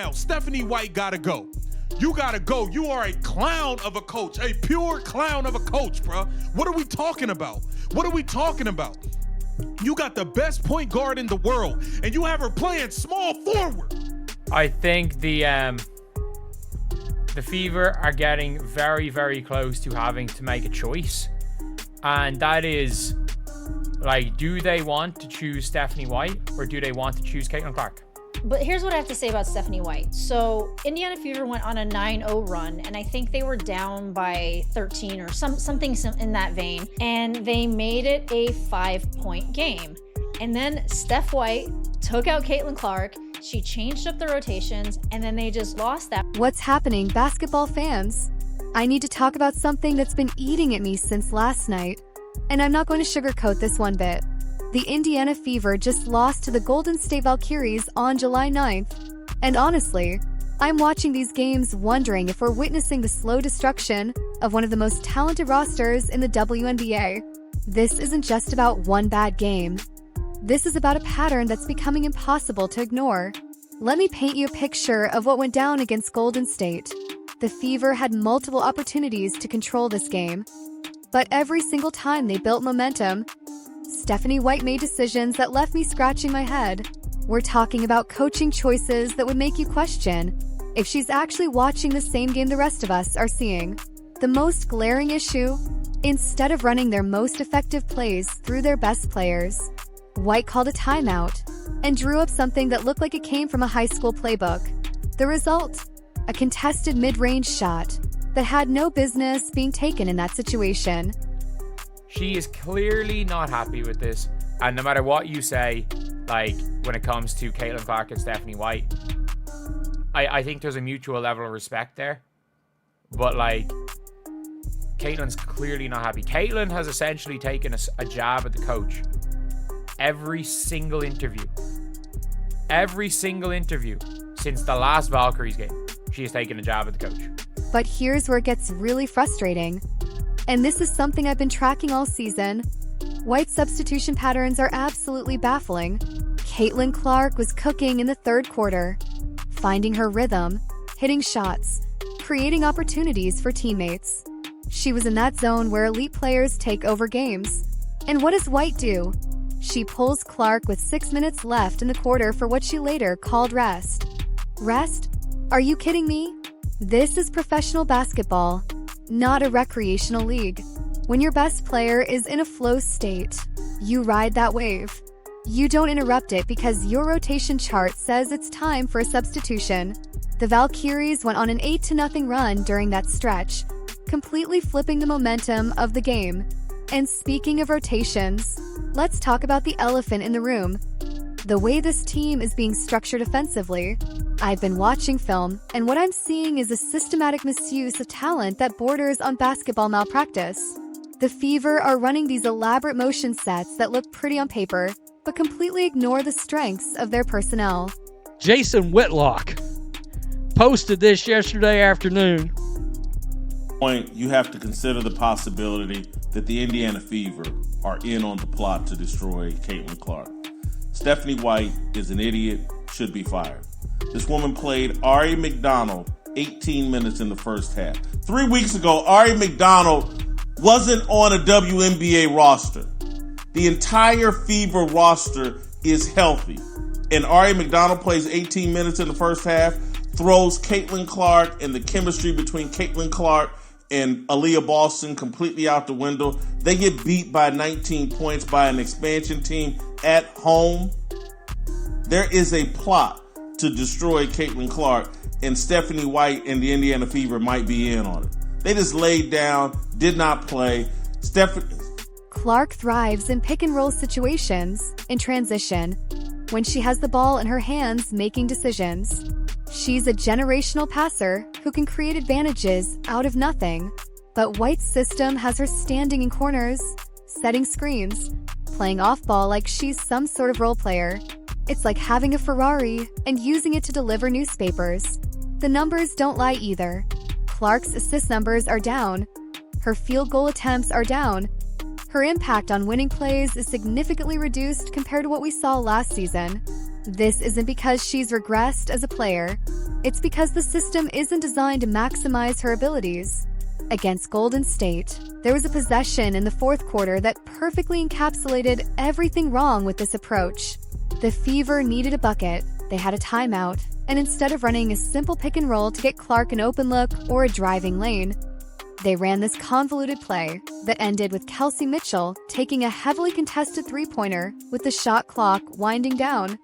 Now, Stephanie White gotta go. You gotta go. You are a clown of a coach, a pure clown of a coach, bro. What are we talking about? What are we talking about? You got the best point guard in the world, and you have her playing small forward. I think the Fever are getting very, very close to having to make a choice. And that is, like, do they want to choose Stephanie White or do they want to choose Caitlin Clark? But here's what I have to say about Stephanie White. So Indiana Fever went on a 9-0 run, and I think they were down by 13 or something in that vein. And they made it a 5-point game. And then Steph White took out Caitlin Clark. She changed up the rotations, and then they just lost that. What's happening, basketball fans? I need to talk about something that's been eating at me since last night. And I'm not going to sugarcoat this one bit. The Indiana Fever just lost to the Golden State Valkyries on July 9th. And honestly, I'm watching these games wondering if we're witnessing the slow destruction of one of the most talented rosters in the WNBA. This isn't just about one bad game. This is about a pattern that's becoming impossible to ignore. Let me paint you a picture of what went down against Golden State. The Fever had multiple opportunities to control this game, but every single time they built momentum, Stephanie White made decisions that left me scratching my head. We're talking about coaching choices that would make you question if she's actually watching the same game the rest of us are seeing. The most glaring issue, instead of running their most effective plays through their best players, White called a timeout and drew up something that looked like it came from a high school playbook. The result? A contested mid-range shot that had no business being taken in that situation. She is clearly not happy with this. And no matter what you say, like, when it comes to Caitlin Clark and Stephanie White, I think there's a mutual level of respect there. But, like, Caitlin's clearly not happy. Caitlin has essentially taken a jab at the coach. Every single interview since the last Valkyries game, she has taken a jab at the coach. But here's where it gets really frustrating. And this is something I've been tracking all season. White's substitution patterns are absolutely baffling. Caitlin Clark was cooking in the third quarter, finding her rhythm, hitting shots, creating opportunities for teammates. She was in that zone where elite players take over games. And what does White do? She pulls Clark with 6 minutes left in the quarter for what she later called rest. Rest? Are you kidding me? This is professional basketball, not a recreational league. When your best player is in a flow state, you ride that wave. You don't interrupt it because your rotation chart says it's time for a substitution. The Valkyries went on an 8-0 run during that stretch, completely flipping the momentum of the game. And speaking of rotations, let's talk about the elephant in the room. The way this team is being structured offensively. I've been watching film, and what I'm seeing is a systematic misuse of talent that borders on basketball malpractice. The Fever are running these elaborate motion sets that look pretty on paper, but completely ignore the strengths of their personnel. Jason Whitlock posted this yesterday afternoon. You have to consider the possibility that the Indiana Fever are in on the plot to destroy Caitlin Clark. Stephanie White is an idiot, should be fired. This woman played Ari McDonald 18 minutes in the first half. 3 weeks ago, Ari McDonald wasn't on a WNBA roster. The entire Fever roster is healthy. And Ari McDonald plays 18 minutes in the first half, throws Caitlin Clark and the chemistry between Caitlin Clark and Aaliyah Boston completely out the window. They get beat by 19 points by an expansion team at home. There is a plot to destroy Caitlin Clark, and Stephanie White and the Indiana Fever might be in on it. They just laid down, did not play. Clark thrives in pick-and-roll situations, in transition, when she has the ball in her hands making decisions. She's a generational passer who can create advantages out of nothing. But White's system has her standing in corners, setting screens, playing off-ball like she's some sort of role player. It's like having a Ferrari and using it to deliver newspapers. The numbers don't lie either. Clark's assist numbers are down. Her field goal attempts are down. Her impact on winning plays is significantly reduced compared to what we saw last season. This isn't because she's regressed as a player. It's because the system isn't designed to maximize her abilities. Against Golden State, there was a possession in the fourth quarter that perfectly encapsulated everything wrong with this approach. The Fever needed a bucket, they had a timeout, and instead of running a simple pick and roll to get Clark an open look or a driving lane, they ran this convoluted play that ended with Kelsey Mitchell taking a heavily contested three-pointer with the shot clock winding down.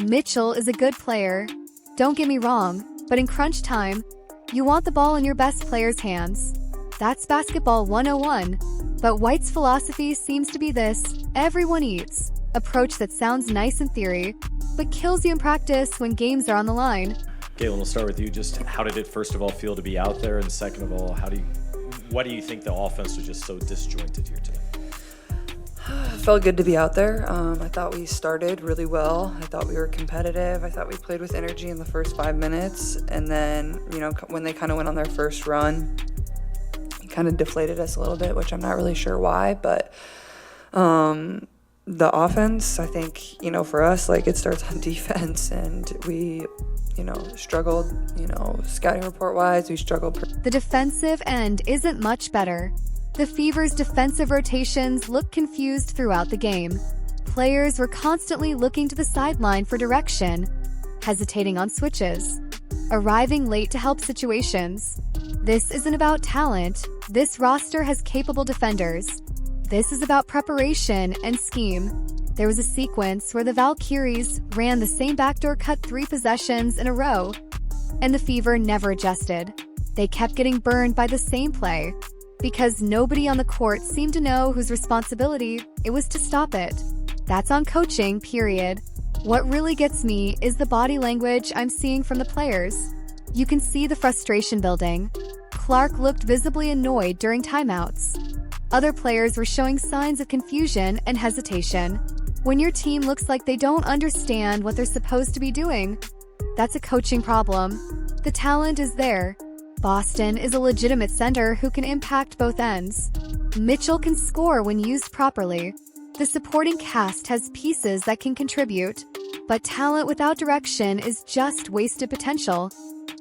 Mitchell is a good player, don't get me wrong, but in crunch time, you want the ball in your best player's hands. That's basketball 101. But White's philosophy seems to be this everyone eats approach that sounds nice in theory, but kills you in practice when games are on the line. Caitlin, we'll start with you. Just how did it, first of all, feel to be out there? And second of all, what do you think the offense was just so disjointed here today? It felt good to be out there. I thought we started really well. I thought we were competitive. I thought we played with energy in the first 5 minutes. And then, when they kind of went on their first run, it kind of deflated us a little bit, which I'm not really sure why. But the offense, I think, for us, it starts on defense. And we, struggled, scouting report-wise, we struggled. The defensive end isn't much better. The Fever's defensive rotations looked confused throughout the game. Players were constantly looking to the sideline for direction, hesitating on switches, arriving late to help situations. This isn't about talent. This roster has capable defenders. This is about preparation and scheme. There was a sequence where the Valkyries ran the same backdoor cut 3 possessions in a row, and the Fever never adjusted. They kept getting burned by the same play, because nobody on the court seemed to know whose responsibility it was to stop it. That's on coaching, period. What really gets me is the body language I'm seeing from the players. You can see the frustration building. Clark looked visibly annoyed during timeouts. Other players were showing signs of confusion and hesitation. When your team looks like they don't understand what they're supposed to be doing, that's a coaching problem. The talent is there. Boston is a legitimate center who can impact both ends. Mitchell can score when used properly. The supporting cast has pieces that can contribute, but talent without direction is just wasted potential.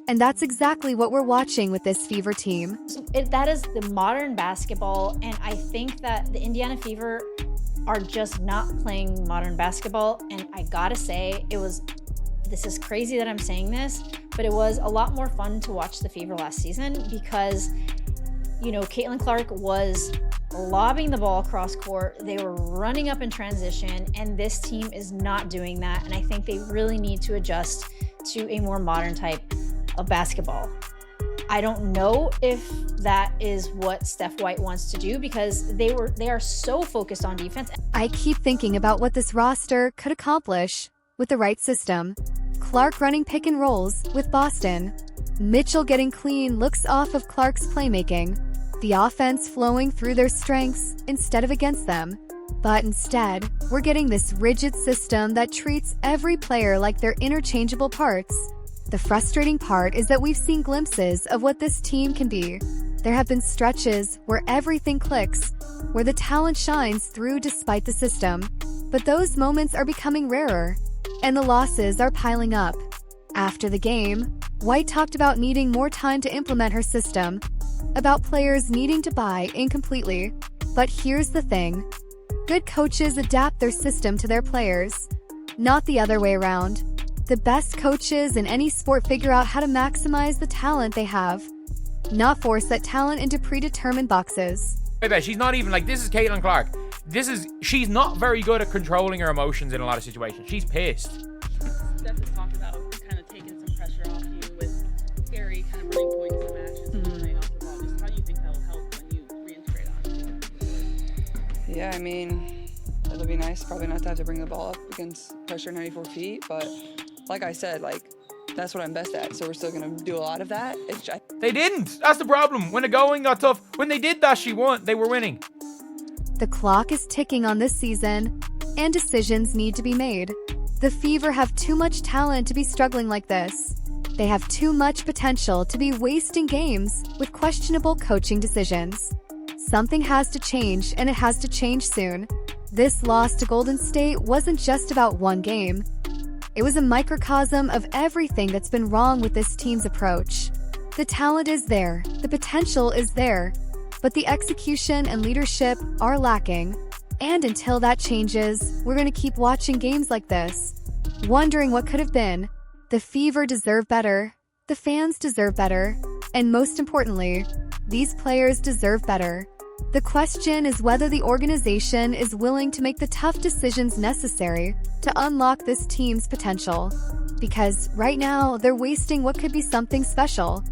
And that's exactly what we're watching with this Fever team. That is the modern basketball, and I think that the Indiana Fever are just not playing modern basketball. And I gotta say, this is crazy that I'm saying this, but it was a lot more fun to watch the Fever last season because, Caitlin Clark was lobbing the ball across court. They were running up in transition, and this team is not doing that. And I think they really need to adjust to a more modern type of basketball. I don't know if that is what Steph White wants to do because they are so focused on defense. I keep thinking about what this roster could accomplish with the right system. Clark running pick and rolls with Boston. Mitchell getting clean looks off of Clark's playmaking. The offense flowing through their strengths instead of against them. But instead, we're getting this rigid system that treats every player like they're interchangeable parts. The frustrating part is that we've seen glimpses of what this team can be. There have been stretches where everything clicks, where the talent shines through despite the system. But those moments are becoming rarer, and the losses are piling up. After the game, White talked about needing more time to implement her system, about players needing to buy in completely. But here's the thing. Good coaches adapt their system to their players, not the other way around. The best coaches in any sport figure out how to maximize the talent they have, not force that talent into predetermined boxes. I bet she's not even this is Caitlin Clark. She's not very good at controlling her emotions in a lot of situations. She's pissed. Steph has talked about kind of taking some pressure off you with Gary kind of running points and matches and playing off the ball. Just how do you think that will help when you reintegrate on it? Yeah, it'll be nice probably not to have to bring the ball up against pressure 94 feet, but like I said, that's what I'm best at, so we're still going to do a lot of that. They didn't. That's the problem. When the going got tough, when they did that, she won. They were winning. The clock is ticking on this season, and decisions need to be made. The Fever have too much talent to be struggling like this. They have too much potential to be wasting games with questionable coaching decisions. Something has to change, and it has to change soon. This loss to Golden State wasn't just about one game. It was a microcosm of everything that's been wrong with this team's approach. The talent is there, the potential is there, but the execution and leadership are lacking. And until that changes, we're going to keep watching games like this, wondering what could have been. The Fever deserve better, the fans deserve better, and most importantly, these players deserve better. The question is whether the organization is willing to make the tough decisions necessary to unlock this team's potential. Because right now, they're wasting what could be something special.